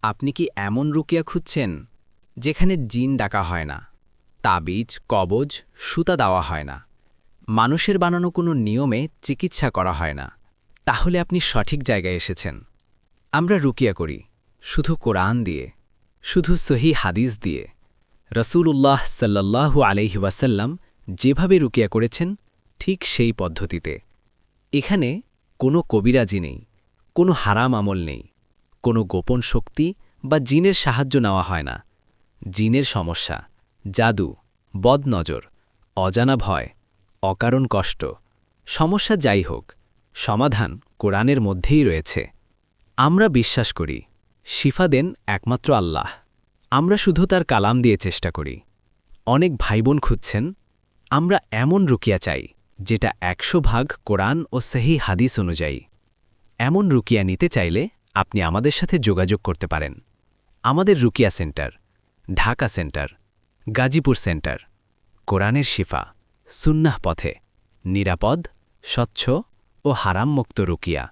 আপনি কি এমন রুকিয়া খুঁজছেন যেখানে জিন ডাকা হয় না, তাবিজ, কবজ, সুতা দেওয়া হয় না, মানুষের বানানো কোনো নিয়মে চিকিৎসা করা হয় না? তাহলে আপনি সঠিক জায়গায় এসেছেন। আমরা রুকিয়া করি শুধু কোরআন দিয়ে, শুধু সহি হাদিস দিয়ে। রসূলুল্লাহ সাল্লাল্লাহু আলাইহি ওয়াসাল্লাম যেভাবে রুকিয়া করেছেন ঠিক সেই পদ্ধতিতে। এখানে কোনো কবিরাজি নেই, কোনো হারাম আমল নেই, কোনো গোপন শক্তি বা জিনের সাহায্য নেওয়া হয় না। জিনের সমস্যা, জাদু, বদনজর, অজানা ভয়, অকারণ কষ্ট, সমস্যা যাই হোক, সমাধান কোরআনের মধ্যেই রয়েছে। আমরা বিশ্বাস করি শিফা দেন একমাত্র আল্লাহ। আমরা শুধু তার কালাম দিয়ে চেষ্টা করি। অনেক ভাইবোন খুঁজছেন, আমরা এমন রুকিয়া চাই যেটা ১০০ ভাগ কোরআন ও সহি হাদিস অনুযায়ী। এমন রুকিয়া নিতে চাইলে আপনি আমাদের সাথে যোগাযোগ করতে পারেন। আমাদের রুকিয়া centre, Dhaka centre, Gazipur centre. কোরআনের শিফা, সুন্নাহ পথে, নিরাপদ, স্বচ্ছ ও হারামমুক্ত রুকিয়া।